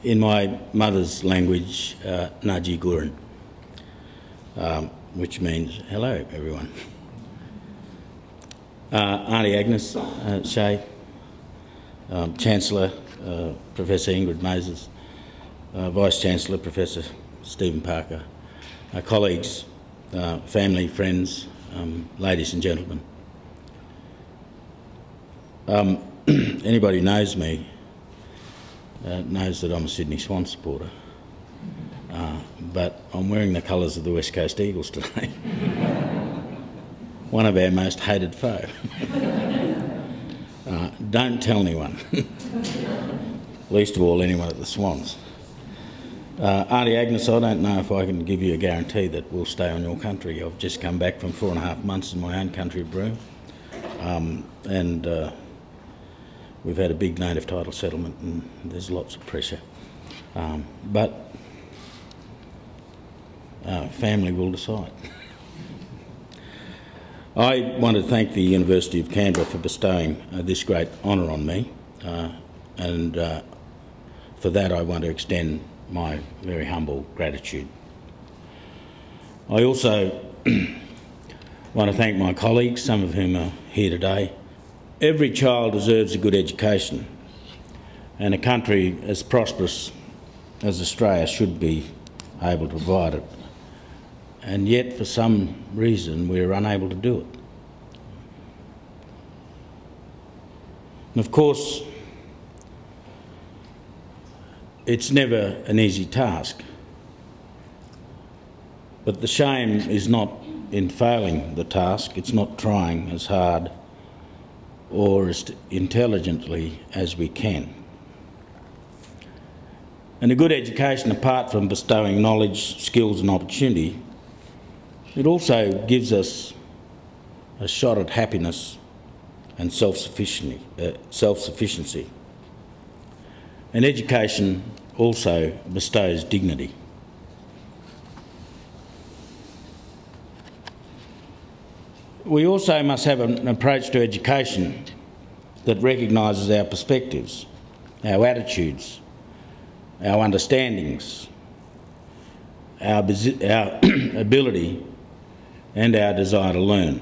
in my mother's language, Naji Gurin, which means hello, everyone. Auntie Agnes Shea, Chancellor Professor Ingrid Moses, Vice-Chancellor Professor Stephen Parker, colleagues, family, friends, ladies and gentlemen. Anybody who knows me knows that I'm a Sydney Swans supporter, but I'm wearing the colours of the West Coast Eagles today. One of our most hated foe. Don't tell anyone, least of all anyone at the Swans. Auntie Agnes, I don't know if I can give you a guarantee that we'll stay on your country. I've just come back from 4.5 months in my own country of Broome, and we've had a big native title settlement and there's lots of pressure. But family will decide. I want to thank the University of Canberra for bestowing this great honour on me, and for that I want to extend my very humble gratitude. I also want to thank my colleagues, some of whom are here today. Every child deserves a good education, and a country as prosperous as Australia should be able to provide it. And yet, for some reason, we're unable to do it. And of course, it's never an easy task. But the shame is not in failing the task, it's not trying as hard or as intelligently as we can. And a good education, apart from bestowing knowledge, skills and opportunity, it also gives us a shot at happiness and self-sufficiency. And education also bestows dignity. We also must have an approach to education that recognises our perspectives, our attitudes, our understandings, our ability and our desire to learn.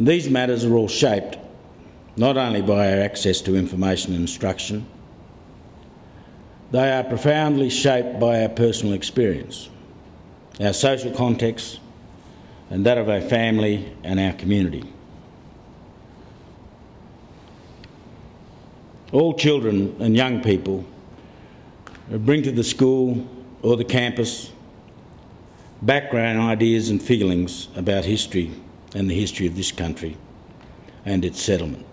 These matters are all shaped not only by our access to information and instruction, they are profoundly shaped by our personal experience, our social context and that of our family and our community. All children and young people bring to the school or the campus background ideas and feelings about history and the history of this country and its settlement.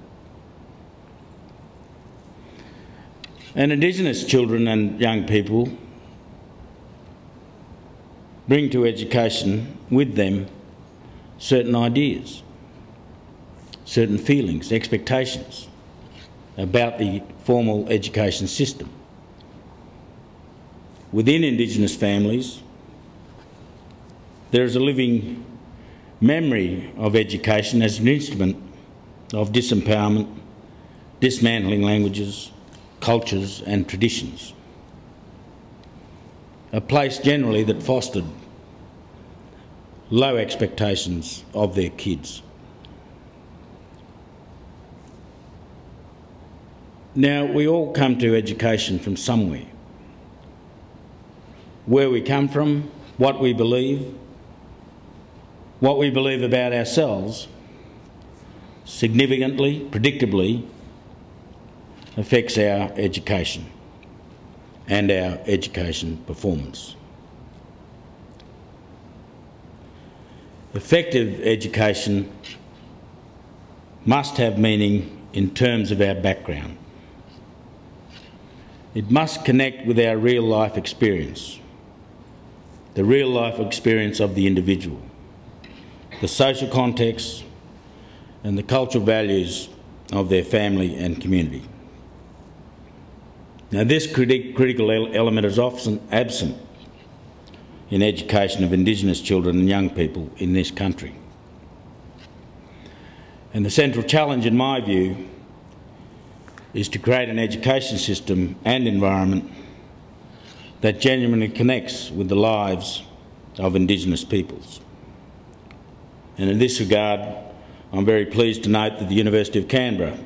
And Indigenous children and young people bring to education with them certain ideas, certain feelings, expectations about the formal education system. Within Indigenous families, there is a living memory of education as an instrument of disempowerment, dismantling languages, cultures and traditions. A place generally that fostered low expectations of their kids. Now, we all come to education from somewhere. Where we come from, what we believe about ourselves, significantly, predictably, affects our education and our education performance. Effective education must have meaning in terms of our background. It must connect with our real-life experience, the real-life experience of the individual, the social context and the cultural values of their family and community. Now, this critical element is often absent in education of Indigenous children and young people in this country. And the central challenge, in my view, is to create an education system and environment that genuinely connects with the lives of Indigenous peoples. And in this regard, I'm very pleased to note that the University of Canberra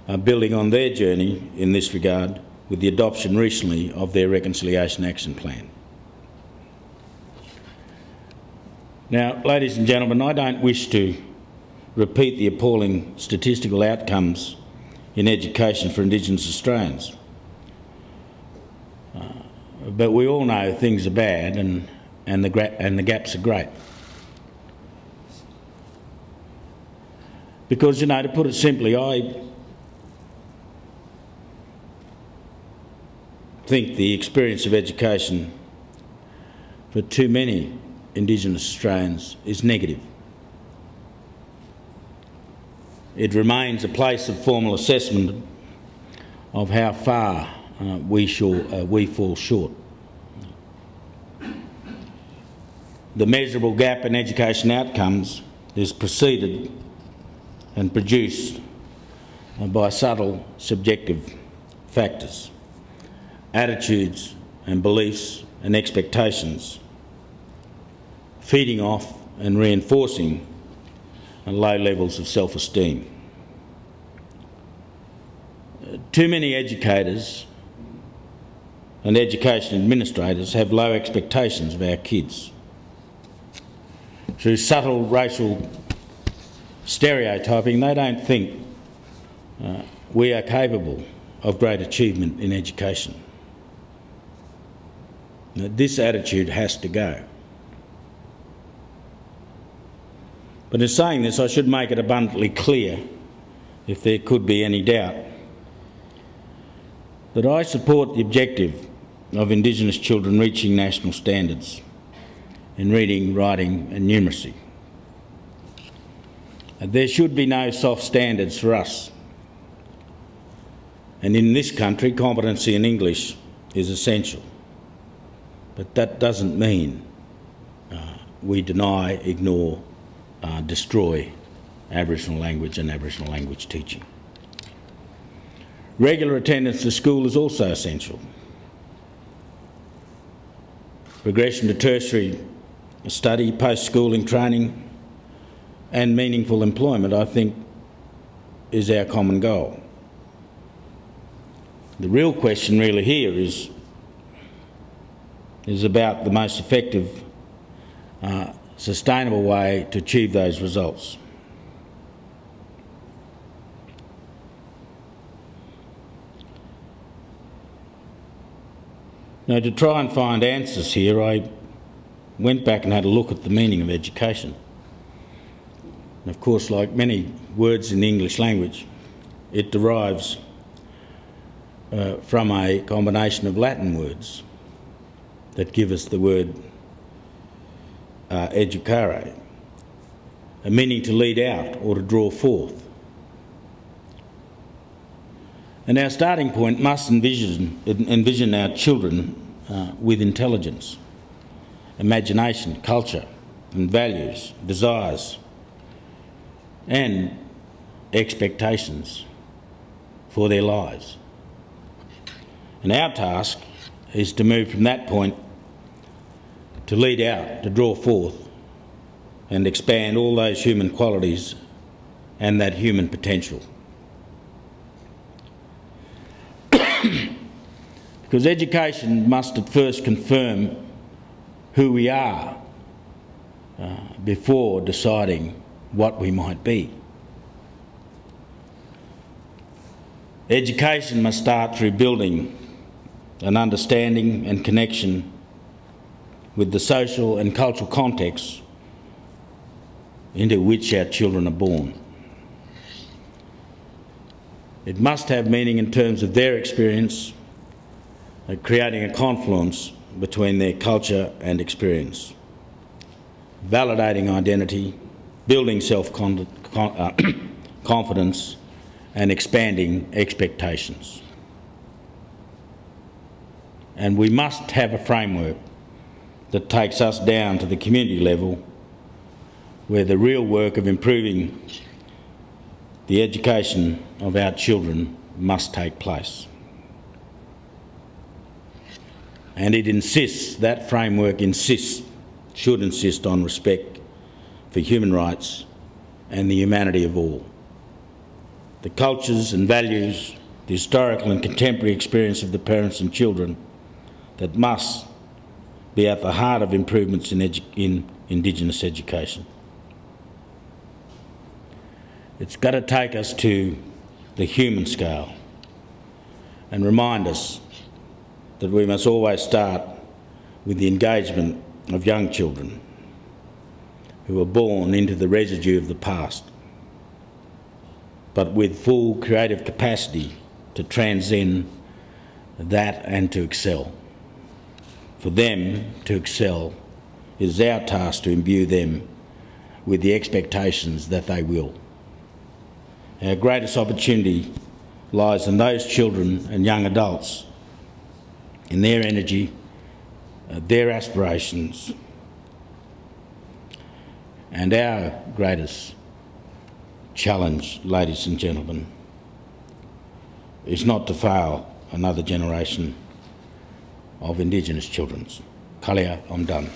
are building on their journey in this regard with the adoption recently of their Reconciliation Action Plan. Now, ladies and gentlemen, I don't wish to repeat the appalling statistical outcomes in education for Indigenous Australians. But we all know things are bad and the gaps are great. Because, you know, to put it simply, I think the experience of education for too many Indigenous Australians is negative. It remains a place of formal assessment of how far we fall short. The measurable gap in education outcomes is preceded and produced by subtle subjective factors, attitudes and beliefs and expectations, feeding off and reinforcing low levels of self-esteem. Too many educators and education administrators have low expectations of our kids. Through subtle racial stereotyping, they don't think we are capable of great achievement in education. Now, this attitude has to go. But in saying this, I should make it abundantly clear, if there could be any doubt, that I support the objective of Indigenous children reaching national standards in reading, writing and numeracy. There should be no soft standards for us. And in this country, competency in English is essential. But that doesn't mean we deny, ignore, destroy Aboriginal language and Aboriginal language teaching. Regular attendance to school is also essential. Progression to tertiary study, post-schooling training and meaningful employment, I think, is our common goal. The real question really here is about the most effective, sustainable way to achieve those results. Now, to try and find answers here, I went back and had a look at the meaning of education. And of course, like many words in the English language, it derives from a combination of Latin words that give us the word educare, a meaning to lead out or to draw forth. And our starting point must envision our children with intelligence, imagination, culture and values, desires and expectations for their lives. And our task is to move from that point to lead out, to draw forth and expand all those human qualities and that human potential. Because education must at first confirm who we are before deciding what we might be. Education must start through building an understanding and connection with the social and cultural context into which our children are born. It must have meaning in terms of their experience, creating a confluence between their culture and experience, validating identity, building self-confidence and expanding expectations. And we must have a framework that takes us down to the community level, where the real work of improving the education of our children must take place. And it insists, that framework should insist on respect for human rights and the humanity of all. The cultures and values, the historical and contemporary experience of the parents and children that must be at the heart of improvements in Indigenous education. It's got to take us to the human scale and remind us that we must always start with the engagement of young children who are born into the residue of the past, but with full creative capacity to transcend that and to excel. For them to excel, it is our task to imbue them with the expectations that they will. Our greatest opportunity lies in those children and young adults, in their energy, their aspirations, and our greatest challenge, ladies and gentlemen, is not to fail another generation of Indigenous children. Kalia, I'm done.